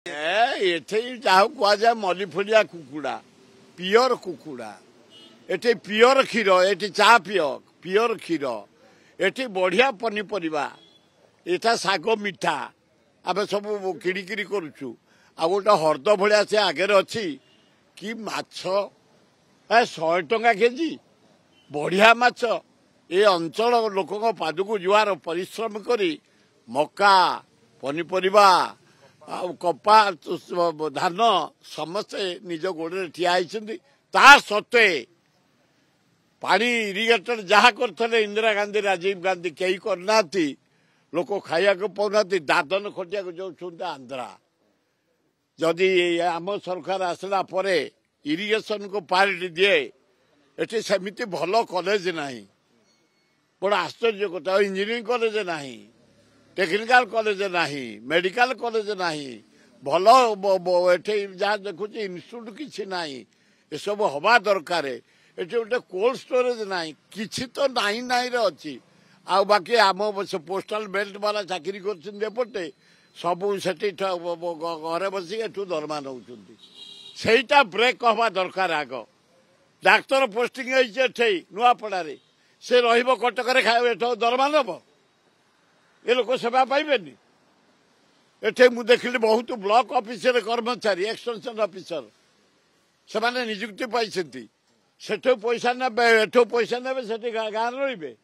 ଏଠି ଯାହା କୁହାଯାଏ ମଲିଫୁଲିଆ କୁକୁଡ଼ା ପିଓର କୁକୁଡ଼ା ଏଠି ପିଓର କ୍ଷୀର ଏଠି ଚା ପିଓର କ୍ଷୀର ଏଠି ବଢିଆ ପନିପରିବା ଏଟା ଶାଗ ମିଠା ଆମେ ସବୁ କିଣିକିରି କରୁଛୁ ଆଉ ଗୋଟେ ହର୍ଦ ଭଳିଆ ସେ ଆଗରେ ଅଛି କି ମାଛ 100 ଟଙ୍କା କେଜି ବଢିଆ ମାଛ ଏ ଅଞ୍ଚଳ ଲୋକଙ୍କ ପାଦକୁ ଯିବାର ପରିଶ୍ରମ କରି ମକା ପନିପରିବା ଆଉ କପା ଧାନ ସମସ୍ତେ ନିଜ ଗୋଡ଼ରେ ଠିଆ ହେଇଛନ୍ତି ତା ସତ୍ତ୍ୱେ ପାଣି ଇରିଗେଟର ଯାହା କରିଥିଲେ ଇନ୍ଦିରା ଗାନ୍ଧୀ ରାଜୀବ ଗାନ୍ଧୀ କେହି କରିନାହାନ୍ତି ଲୋକ ଖାଇବାକୁ ପାଉନାହାନ୍ତି ଦାଦନ ଖଟିବାକୁ ଯାଉଛନ୍ତି ଆନ୍ଧ୍ରା ଯଦି ଆମ ସରକାର ଆସିଲା ପରେ ଇରିଗେସନକୁ ପ୍ରାୟୋରିଟି ଦିଏ ଏଠି ସେମିତି ଭଲ କଲେଜ ନାହିଁ ବଡ଼ ଆଶ୍ଚର୍ଯ୍ୟ କଥା ଇଞ୍ଜିନିୟରିଂ କଲେଜ ନାହିଁ टेक्निकल कॉलेज नहीं मेडिकल कॉलेज नहीं भल एठे जहाँ देखुची इन्स्टिट्यूट किसी नहीं ये सब हवा दरकार ये गोटे कोल्ड स्टोरेज नहीं किसी तो नहीं नहीं अच्छी आ बाकी आम पोस्टाल बेल्ट वाला चाकरी करपटे सब से घरे बस दरमा नौ सेटा ब्रेक हवा दरकार आग डाक्तर पोस्टिंग नुआपड़े से रटक दरमा नब ये लोक सेवा पाइबेनी एठे मु देखिली बहुत ब्लॉक ऑफिसर कर्मचारी एक्सटेंशन ऑफिसर से निजुक्ति पाई पैसा ने पैसा ने गाँव रे